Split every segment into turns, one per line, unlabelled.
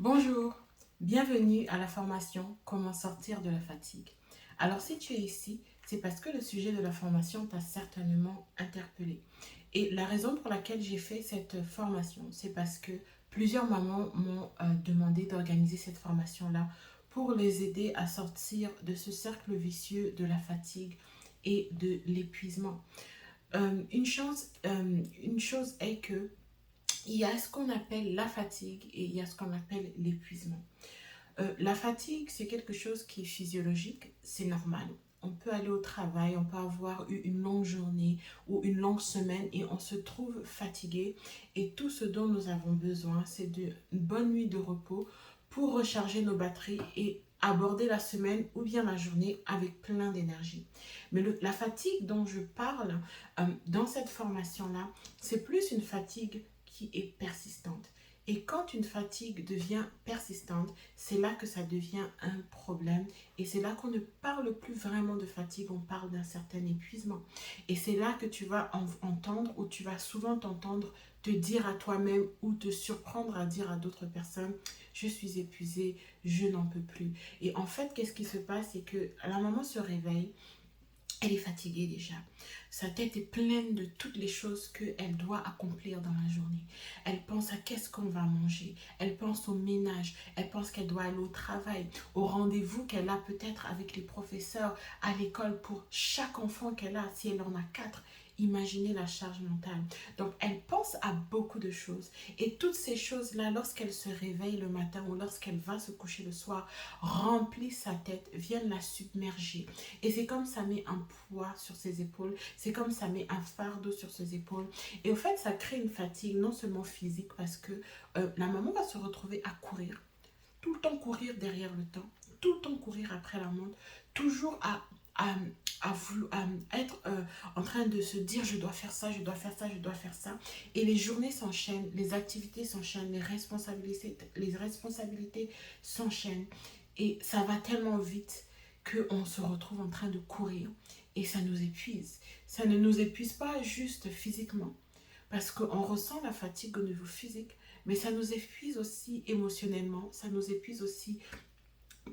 Bonjour, bienvenue à la formation Comment sortir de la fatigue. Alors si tu es ici, c'est parce que le sujet de la formation t'a certainement interpellé. Et la raison pour laquelle j'ai fait cette formation, c'est parce que plusieurs mamans m'ont demandé d'organiser cette formation-là pour les aider à sortir de ce cercle vicieux de la fatigue et de l'épuisement. Une chose est que il y a ce qu'on appelle la fatigue et il y a ce qu'on appelle l'épuisement. La fatigue, c'est quelque chose qui est physiologique, c'est normal. On peut aller au travail, on peut avoir eu une longue journée ou une longue semaine et on se trouve fatigué. Et tout ce dont nous avons besoin, c'est d'une bonne nuit de repos pour recharger nos batteries et aborder la semaine ou bien la journée avec plein d'énergie. Mais la fatigue dont je parle dans cette formation-là, c'est plus une fatigue qui est persistante. Et quand une fatigue devient persistante, c'est là que ça devient un problème et c'est là qu'on ne parle plus vraiment de fatigue, on parle d'un certain épuisement. Et c'est là que tu vas entendre ou tu vas souvent t'entendre te dire à toi-même ou te surprendre à dire à d'autres personnes, je suis épuisée, je n'en peux plus. Et en fait, qu'est-ce qui se passe? C'est que la maman se réveille, elle est fatiguée déjà. Sa tête est pleine de toutes les choses qu'elle doit accomplir dans la journée. Elle pense à qu'est-ce qu'on va manger. Elle pense au ménage. Elle pense qu'elle doit aller au travail, au rendez-vous qu'elle a peut-être avec les professeurs à l'école pour chaque enfant qu'elle a, si elle en a quatre. Imaginez la charge mentale. Donc, elle pense à beaucoup de choses. Et toutes ces choses-là, lorsqu'elle se réveille le matin ou lorsqu'elle va se coucher le soir, remplissent sa tête, viennent la submerger. Et c'est comme ça met un poids sur ses épaules, c'est comme ça met un fardeau sur ses épaules. Et au fait, ça crée une fatigue, non seulement physique, parce que la maman va se retrouver à courir, tout le temps courir derrière le temps, tout le temps courir après la montre, toujours à, à être en train de se dire je dois faire ça, je dois faire ça, je dois faire ça. Et les journées s'enchaînent, les activités s'enchaînent, les responsabilités s'enchaînent. Et ça va tellement vite qu'on se retrouve en train de courir et ça nous épuise. Ça ne nous épuise pas juste physiquement, parce qu'on ressent la fatigue au niveau physique, mais ça nous épuise aussi émotionnellement, ça nous épuise aussi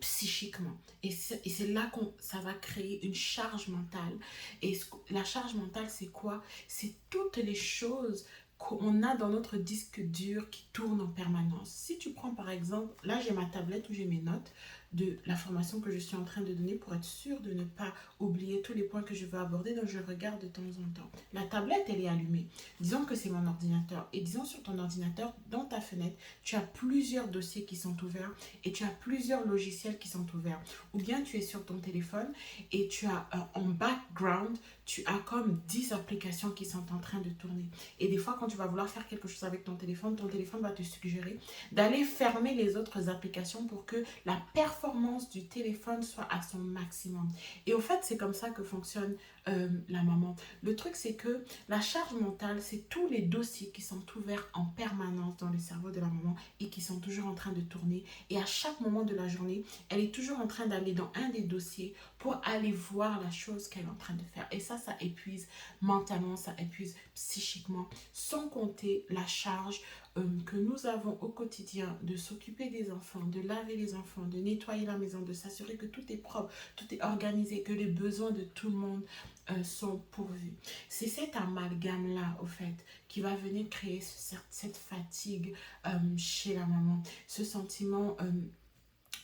psychiquement. Et c'est là que ça va créer une charge mentale. Et la charge mentale, c'est quoi? C'est toutes les choses qu'on a dans notre disque dur qui tournent en permanence. Si tu prends par exemple, là j'ai ma tablette où j'ai mes notes de la formation que je suis en train de donner pour être sûre de ne pas oublier tous les points que je veux aborder, donc je regarde de temps en temps. La tablette, elle est allumée. Disons que c'est mon ordinateur. Et disons sur ton ordinateur, dans ta fenêtre, tu as plusieurs dossiers qui sont ouverts et tu as plusieurs logiciels qui sont ouverts. Ou bien tu es sur ton téléphone et tu as en background, tu as comme 10 applications qui sont en train de tourner. Et des fois, quand tu vas vouloir faire quelque chose avec ton téléphone va te suggérer d'aller fermer les autres applications pour que la performance du téléphone soit à son maximum. Et au fait, c'est comme ça que fonctionne la maman. Le truc, c'est que la charge mentale, c'est tous les dossiers qui sont ouverts en permanence dans le cerveau de la maman et qui sont toujours en train de tourner. Et à chaque moment de la journée, elle est toujours en train d'aller dans un des dossiers pour aller voir la chose qu'elle est en train de faire. Et ça épuise mentalement, ça épuise psychiquement, sans compter la charge que nous avons au quotidien de s'occuper des enfants, de laver les enfants, de nettoyer la maison, de s'assurer que tout est propre, tout est organisé, que les besoins de tout le monde sont pourvus. C'est cet amalgame-là, au fait, qui va venir créer cette fatigue chez la maman, ce sentiment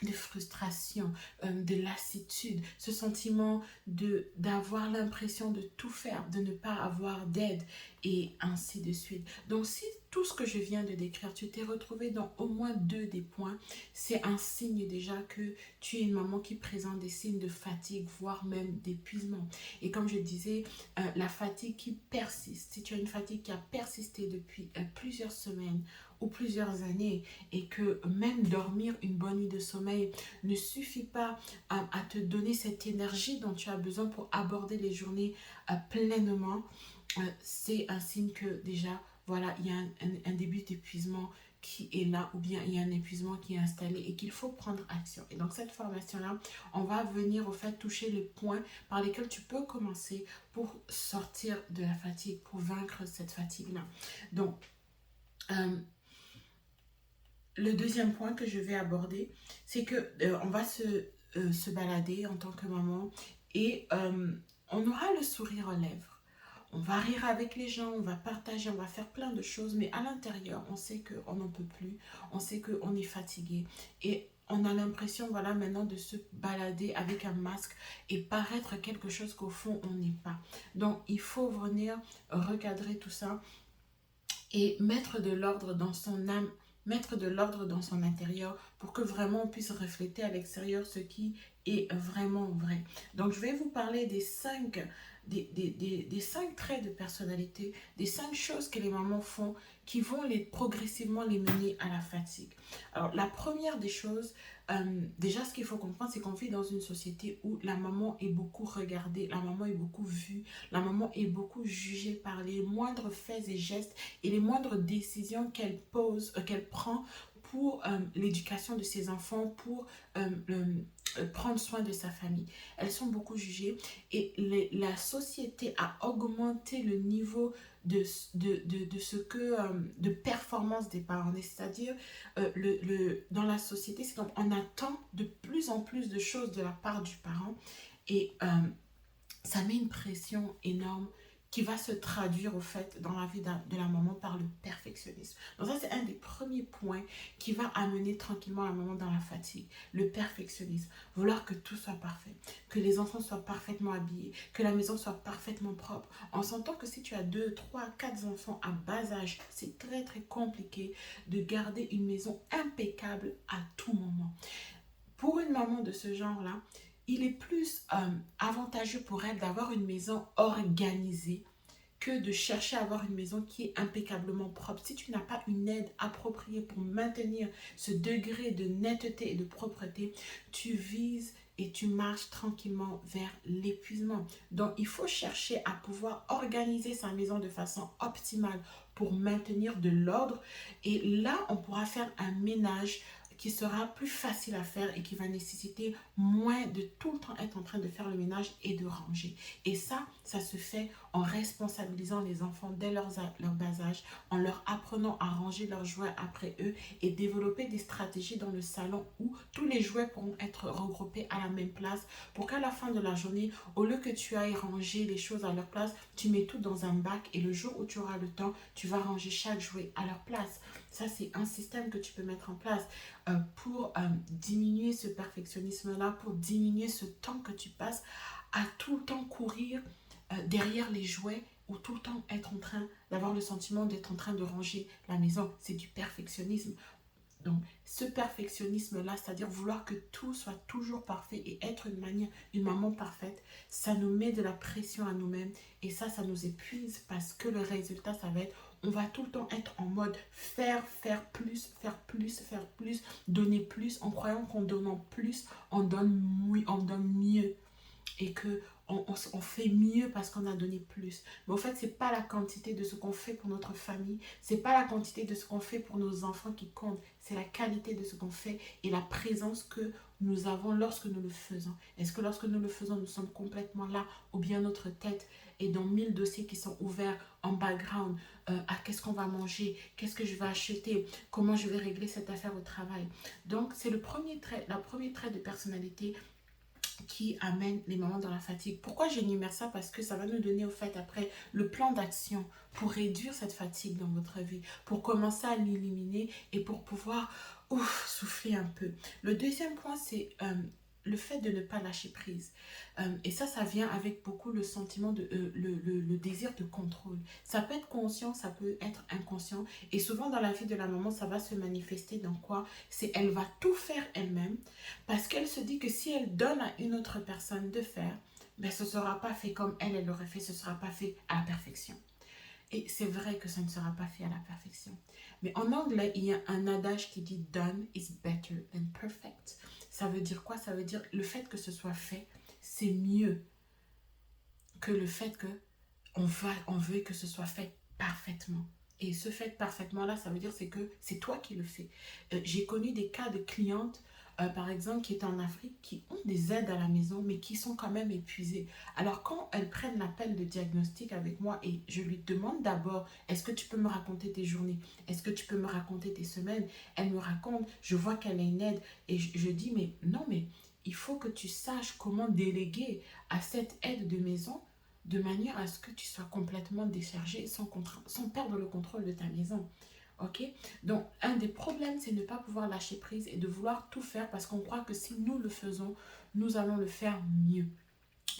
de frustration, de lassitude, ce sentiment d'avoir l'impression de tout faire, de ne pas avoir d'aide et ainsi de suite. Donc si tout ce que je viens de décrire, tu t'es retrouvé dans au moins deux des points, c'est un signe déjà que tu es une maman qui présente des signes de fatigue, voire même d'épuisement. Et comme je disais, la fatigue qui persiste, si tu as une fatigue qui a persisté depuis plusieurs semaines ou plusieurs années et que même dormir une bonne nuit de sommeil ne suffit pas à te donner cette énergie dont tu as besoin pour aborder les journées pleinement, c'est un signe que déjà, voilà, il y a un début d'épuisement qui est là ou bien il y a un épuisement qui est installé et qu'il faut prendre action. Et donc cette formation-là, on va venir au fait toucher les points par lesquels tu peux commencer pour sortir de la fatigue, pour vaincre cette fatigue-là. Donc, euh, le deuxième point que je vais aborder, c'est que on va se balader en tant que maman et on aura le sourire aux lèvres. On va rire avec les gens, on va partager, on va faire plein de choses, mais à l'intérieur, on sait qu'on n'en peut plus, on sait qu'on est fatigué et on a l'impression, voilà, maintenant de se balader avec un masque et paraître quelque chose qu'au fond, on n'est pas. Donc, il faut venir recadrer tout ça et mettre de l'ordre dans son âme, mettre de l'ordre dans son intérieur pour que vraiment on puisse refléter à l'extérieur ce qui est vraiment vrai. Donc je vais vous parler des cinq traits de personnalité, des 5 choses que les mamans font qui vont progressivement les mener à la fatigue. Alors la première des choses, déjà ce qu'il faut comprendre, c'est qu'on vit dans une société où la maman est beaucoup regardée, la maman est beaucoup vue, la maman est beaucoup jugée par les moindres faits et gestes et les moindres décisions qu'elle pose, qu'elle prend pour l'éducation de ses enfants, pour prendre soin de sa famille. Elles sont beaucoup jugées et la société a augmenté le niveau de ce que de performance des parents. C'est-à-dire dans la société, c'est comme on attend de plus en plus de choses de la part du parent et ça met une pression énorme qui va se traduire au fait dans la vie de la maman par le perfectionnisme. Donc ça, c'est un des premiers points qui va amener tranquillement la maman dans la fatigue. Le perfectionnisme. Vouloir que tout soit parfait, que les enfants soient parfaitement habillés, que la maison soit parfaitement propre. En sentant que si tu as 2, 3, 4 enfants à bas âge, c'est très très compliqué de garder une maison impeccable à tout moment. Pour une maman de ce genre-là, il est plus avantageux pour elle d'avoir une maison organisée que de chercher à avoir une maison qui est impeccablement propre. Si tu n'as pas une aide appropriée pour maintenir ce degré de netteté et de propreté, tu vises et tu marches tranquillement vers l'épuisement. Donc, il faut chercher à pouvoir organiser sa maison de façon optimale pour maintenir de l'ordre. Et là, on pourra faire un ménage qui sera plus facile à faire et qui va nécessiter moins de tout le temps être en train de faire le ménage et de ranger. Et ça se fait en responsabilisant les enfants dès leur bas âge, en leur apprenant à ranger leurs jouets après eux et développer des stratégies dans le salon où tous les jouets pourront être regroupés à la même place pour qu'à la fin de la journée, au lieu que tu ailles ranger les choses à leur place, tu mets tout dans un bac et le jour où tu auras le temps, tu vas ranger chaque jouet à leur place. Ça, c'est un système que tu peux mettre en place pour diminuer ce perfectionnisme-là, pour diminuer ce temps que tu passes à tout le temps courir derrière les jouets ou tout le temps être en train d'avoir le sentiment d'être en train de ranger la maison. C'est du perfectionnisme. Donc, ce perfectionnisme-là, c'est-à-dire vouloir que tout soit toujours parfait et être une maman parfaite, ça nous met de la pression à nous-mêmes et ça nous épuise parce que le résultat, ça va être, on va tout le temps être en mode faire plus, donner plus, en croyant qu'en donnant plus, on donne mieux et que on fait mieux parce qu'on a donné plus. Mais en fait, c'est pas la quantité de ce qu'on fait pour notre famille, c'est pas la quantité de ce qu'on fait pour nos enfants qui compte, c'est la qualité de ce qu'on fait et la présence que nous avons lorsque nous le faisons. Est-ce que lorsque nous le faisons, nous sommes complètement là ou bien notre tête est dans 1000 dossiers qui sont ouverts en background à qu'est-ce qu'on va manger, qu'est-ce que je vais acheter, comment je vais régler cette affaire au travail. Donc, c'est le premier trait de personnalité qui amène les mamans dans la fatigue. Pourquoi j'énumère ça? Parce que ça va nous donner au fait après le plan d'action pour réduire cette fatigue dans votre vie, pour commencer à l'éliminer et pour pouvoir souffler un peu. Le deuxième point, c'est le fait de ne pas lâcher prise. Et ça vient avec beaucoup le sentiment le désir de contrôle. Ça peut être conscient, ça peut être inconscient. Et souvent dans la vie de la maman, ça va se manifester dans quoi? C'est elle va tout faire elle-même parce qu'elle se dit que si elle donne à une autre personne de faire, ben, ce ne sera pas fait comme elle l'aurait fait, ce ne sera pas fait à la perfection. Et c'est vrai que ça ne sera pas fait à la perfection. Mais en anglais, il y a un adage qui dit done is better than perfect. Ça veut dire quoi? Ça veut dire le fait que ce soit fait, c'est mieux que le fait que on veut que ce soit fait parfaitement. Et ce fait parfaitement là, ça veut dire c'est que c'est toi qui le fais. J'ai connu des cas de clientes par exemple, qui est en Afrique, qui ont des aides à la maison, mais qui sont quand même épuisées. Alors, quand elles prennent l'appel de diagnostic avec moi et je lui demande d'abord, est-ce que tu peux me raconter tes journées? Est-ce que tu peux me raconter tes semaines? Elle me raconte, je vois qu'elle a une aide et je dis, mais non, mais il faut que tu saches comment déléguer à cette aide de maison de manière à ce que tu sois complètement déchargé sans perdre le contrôle de ta maison. Ok? Donc, un des problèmes, c'est ne pas pouvoir lâcher prise et de vouloir tout faire parce qu'on croit que si nous le faisons, nous allons le faire mieux.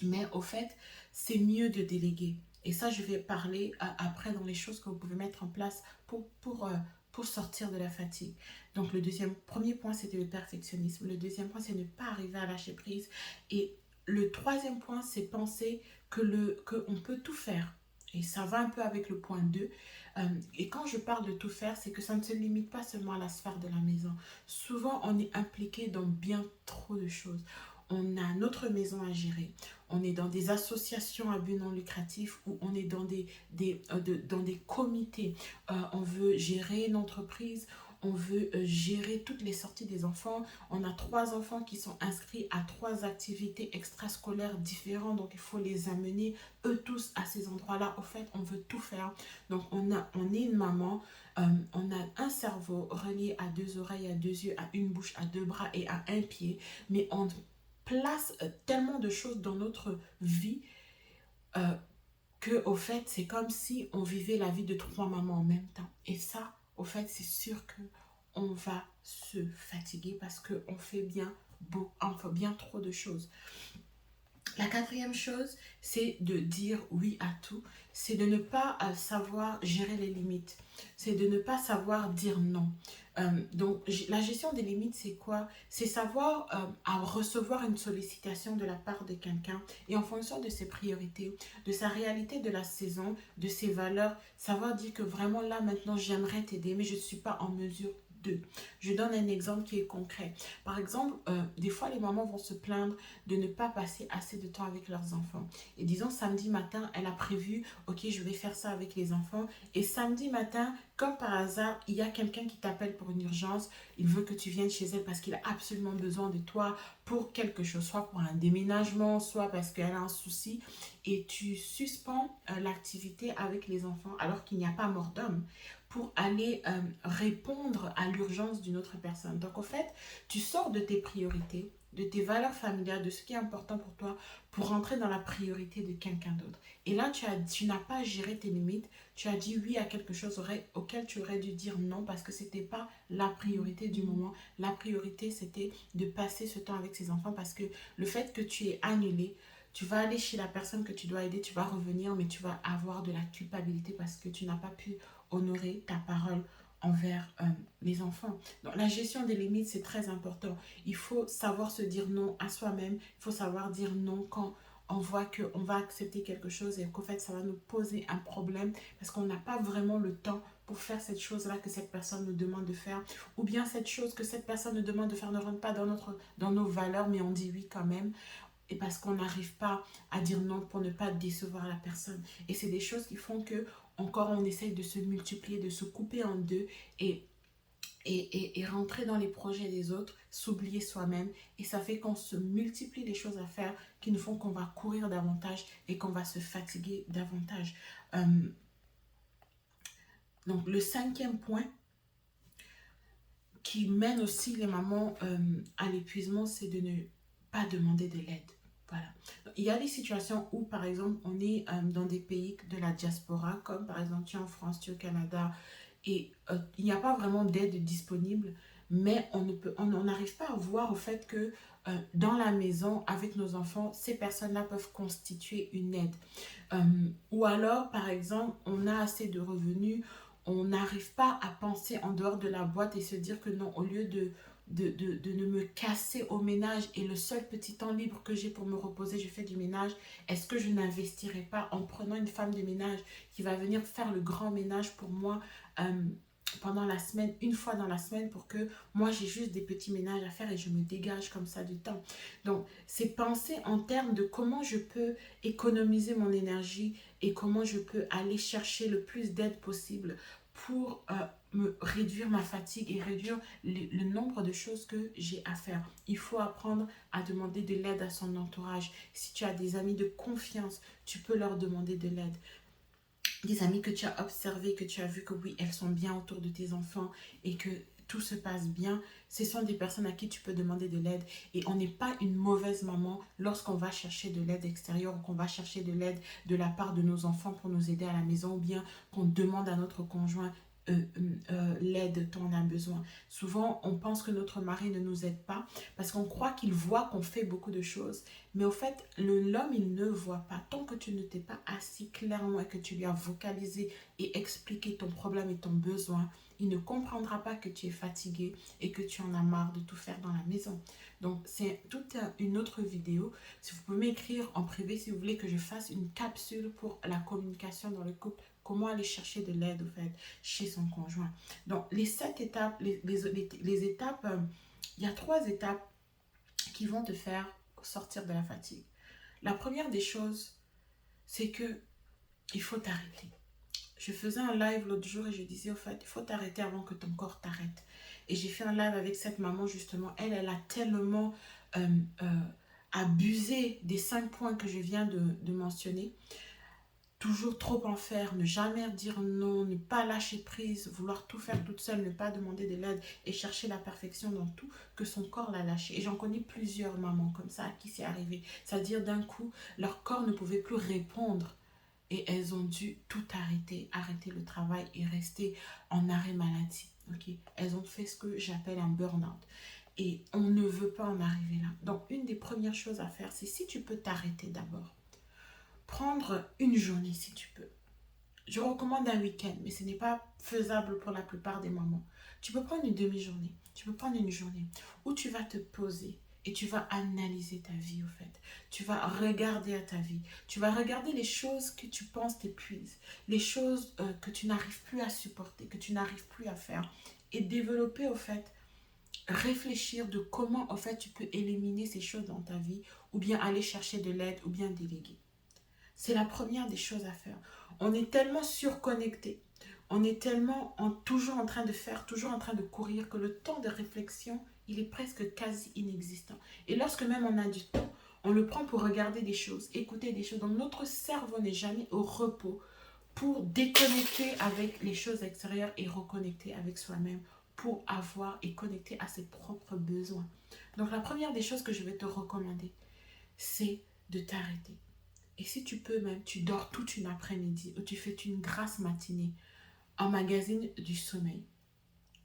Mais au fait, c'est mieux de déléguer. Et ça, je vais parler après dans les choses que vous pouvez mettre en place pour sortir de la fatigue. Donc, premier point, c'était le perfectionnisme. Le deuxième point, c'est ne pas arriver à lâcher prise. Et le troisième point, c'est penser que on peut tout faire. Et ça va un peu avec le point 2. Et quand je parle de tout faire, c'est que ça ne se limite pas seulement à la sphère de la maison. Souvent, on est impliqué dans bien trop de choses. On a notre maison à gérer. On est dans des associations à but non lucratif ou on est dans des comités. On veut gérer une entreprise, on veut gérer toutes les sorties des enfants. On a 3 enfants qui sont inscrits à 3 activités extrascolaires différentes, donc il faut les amener eux tous à ces endroits-là. Au fait, on veut tout faire. Donc on est une maman, on a un cerveau relié à 2 oreilles, à 2 yeux, à une bouche, à 2 bras et à un pied, mais on place tellement de choses dans notre vie euh, que au fait c'est comme si on vivait la vie de 3 mamans en même temps. Et ça, au fait, c'est sûr que on va se fatiguer parce que on fait bien trop de choses. La quatrième chose, c'est de dire oui à tout. C'est de ne pas savoir gérer les limites. C'est de ne pas savoir dire non. Donc, la gestion des limites, c'est quoi? C'est savoir recevoir une sollicitation de la part de quelqu'un et en fonction de ses priorités, de sa réalité de la saison, de ses valeurs, savoir dire que vraiment là, maintenant, j'aimerais t'aider, mais je ne suis pas en mesure de. Je donne un exemple qui est concret. Par exemple, des fois, les mamans vont se plaindre de ne pas passer assez de temps avec leurs enfants. Et disons, samedi matin, elle a prévu, ok, je vais faire ça avec les enfants. Et samedi matin, comme par hasard, il y a quelqu'un qui t'appelle pour une urgence. Il veut que tu viennes chez elle parce qu'il a absolument besoin de toi pour quelque chose, soit pour un déménagement, soit parce qu'elle a un souci. Et tu suspends l'activité avec les enfants alors qu'il n'y a pas mort d'homme pour aller répondre à l'urgence d'une autre personne. Donc, en fait, tu sors de tes priorités, de tes valeurs familiales, de ce qui est important pour toi, pour rentrer dans la priorité de quelqu'un d'autre. Et là, tu n'as pas géré tes limites, tu as dit oui à quelque chose auquel tu aurais dû dire non parce que ce n'était pas la priorité du moment. La priorité, c'était de passer ce temps avec ses enfants parce que le fait que tu aies annulé, tu vas aller chez la personne que tu dois aider, tu vas revenir, mais tu vas avoir de la culpabilité parce que tu n'as pas pu honorer ta parole envers les enfants. Donc la gestion des limites, c'est très important. Il faut savoir se dire non à soi-même. Il faut savoir dire non quand on voit qu'on va accepter quelque chose et qu'en fait, ça va nous poser un problème parce qu'on n'a pas vraiment le temps pour faire cette chose-là que cette personne nous demande de faire. Ou bien cette chose que cette personne nous demande de faire ne rentre pas dans nos valeurs, mais on dit oui quand même. Et parce qu'on n'arrive pas à dire non pour ne pas décevoir la personne. Et c'est des choses qui font que encore on essaye de se multiplier, de se couper en deux et rentrer dans les projets des autres, s'oublier soi-même. Et ça fait qu'on se multiplie les choses à faire qui nous font qu'on va courir davantage et qu'on va se fatiguer davantage. Euh, donc le 5e point qui mène aussi les mamans à l'épuisement, c'est de ne pas demander de l'aide. Voilà. Il y a des situations où, par exemple, on est dans des pays de la diaspora, comme par exemple, tu es en France, tu es au Canada, et il n'y a pas vraiment d'aide disponible, mais on n'arrive pas à voir au fait que dans la maison, avec nos enfants, ces personnes-là peuvent constituer une aide. Euh, ou alors, par exemple, on a assez de revenus, on n'arrive pas à penser en dehors de la boîte et se dire que non, au lieu de ne me casser au ménage et le seul petit temps libre que j'ai pour me reposer, je fais du ménage, est-ce que je n'investirais pas en prenant une femme de ménage qui va venir faire le grand ménage pour moi pendant la semaine, une fois dans la semaine pour que moi j'ai juste des petits ménages à faire et je me dégage comme ça du temps. Donc c'est penser en termes de comment je peux économiser mon énergie et comment je peux aller chercher le plus d'aide possible pour me réduire ma fatigue et réduire le nombre de choses que j'ai à faire. Il faut apprendre à demander de l'aide à son entourage. Si tu as des amis de confiance, tu peux leur demander de l'aide. Des amis que tu as observés, que tu as vu que oui, elles sont bien autour de tes enfants et que tout se passe bien, ce sont des personnes à qui tu peux demander de l'aide. Et on n'est pas une mauvaise maman lorsqu'on va chercher de l'aide extérieure ou qu'on va chercher de l'aide de la part de nos enfants pour nous aider à la maison ou bien qu'on demande à notre conjoint l'aide dont on a besoin. Souvent, on pense que notre mari ne nous aide pas parce qu'on croit qu'il voit qu'on fait beaucoup de choses. Mais au fait, l'homme, il ne voit pas. Tant que tu ne t'es pas assis clairement et que tu lui as vocalisé et expliqué ton problème et ton besoin, il ne comprendra pas que tu es fatigué et que tu en as marre de tout faire dans la maison. Donc, c'est toute une autre vidéo. Si vous pouvez m'écrire en privé, si vous voulez que je fasse une capsule pour la communication dans le couple, comment aller chercher de l'aide, au fait, chez son conjoint. Donc, les 7 étapes, les étapes, il y a 3 étapes qui vont te faire sortir de la fatigue. La première des choses, c'est que il faut t'arrêter. Je faisais un live l'autre jour et je disais au fait, il faut t'arrêter avant que ton corps t'arrête. Et j'ai fait un live avec cette maman justement. Elle a tellement euh, euh, abusé des 5 points que je viens de mentionner. Toujours trop en faire, ne jamais dire non, ne pas lâcher prise, vouloir tout faire toute seule, ne pas demander de l'aide et chercher la perfection dans tout, que son corps l'a lâché. Et j'en connais plusieurs mamans comme ça à qui c'est arrivé. C'est-à-dire d'un coup, leur corps ne pouvait plus répondre et elles ont dû tout arrêter, arrêter le travail et rester en arrêt maladie. Okay? Elles ont fait ce que j'appelle un burn-out. Et on ne veut pas en arriver là. Donc, une des premières choses à faire, c'est si tu peux t'arrêter d'abord. Prendre une journée si tu peux. Je recommande un week-end, mais ce n'est pas faisable pour la plupart des mamans. Tu peux prendre une demi-journée, tu peux prendre une journée où tu vas te poser et tu vas analyser ta vie au fait. Tu vas regarder à ta vie. Tu vas regarder les choses que tu penses t'épuisent, les choses que tu n'arrives plus à supporter, que tu n'arrives plus à faire et développer au fait, réfléchir de comment au fait tu peux éliminer ces choses dans ta vie ou bien aller chercher de l'aide ou bien déléguer. C'est la première des choses à faire. On est tellement surconnecté, on est tellement toujours en train de faire, toujours en train de courir, que le temps de réflexion, il est presque quasi inexistant. Et lorsque même on a du temps, on le prend pour regarder des choses, écouter des choses. Donc notre cerveau n'est jamais au repos pour déconnecter avec les choses extérieures et reconnecter avec soi-même pour avoir et connecter à ses propres besoins. Donc la première des choses que je vais te recommander, c'est de t'arrêter. Et si tu peux même, tu dors toute une après-midi ou tu fais une grasse matinée, emmagasine du sommeil.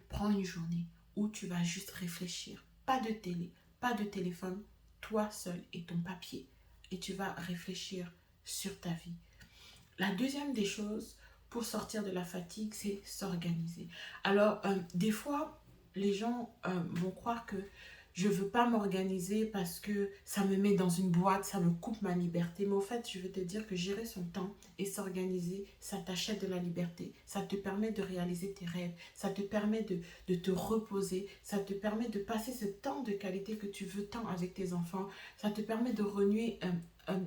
Prends une journée où tu vas juste réfléchir. Pas de télé, pas de téléphone, toi seul et ton papier. Et tu vas réfléchir sur ta vie. La deuxième des choses pour sortir de la fatigue, c'est s'organiser. Alors, des fois, les gens vont croire que je ne veux pas m'organiser parce que ça me met dans une boîte, ça me coupe ma liberté. Mais au fait, je veux te dire que gérer son temps et s'organiser, ça t'achète de la liberté. Ça te permet de réaliser tes rêves. Ça te permet de te reposer. Ça te permet de passer ce temps de qualité que tu veux tant avec tes enfants. Ça te permet de renouer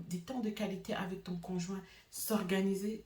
des temps de qualité avec ton conjoint. S'organiser,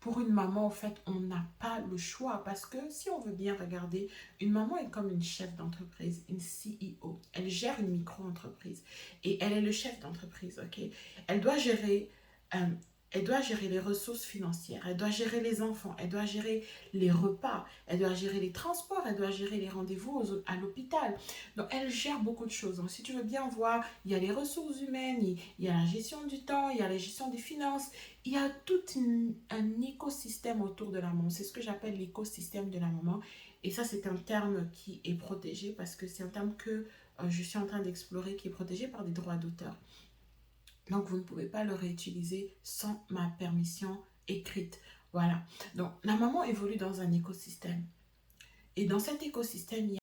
pour une maman, en fait, on n'a pas le choix parce que si on veut bien regarder, une maman est comme une chef d'entreprise, une CEO. Elle gère une micro-entreprise et elle est le chef d'entreprise, ok? Elle doit gérer, euh, elle doit gérer les ressources financières, elle doit gérer les enfants, elle doit gérer les repas, elle doit gérer les transports, elle doit gérer les rendez-vous à l'hôpital. Donc, elle gère beaucoup de choses. Donc, si tu veux bien voir, il y a les ressources humaines, il y a la gestion du temps, il y a la gestion des finances, il y a tout un écosystème autour de la maman. C'est ce que j'appelle l'écosystème de la maman. Et ça, c'est un terme qui est protégé parce que c'est un terme que je suis en train d'explorer, qui est protégé par des droits d'auteur. Donc, vous ne pouvez pas le réutiliser sans ma permission écrite. Voilà. Donc, la maman évolue dans un écosystème. Et dans cet écosystème, il y a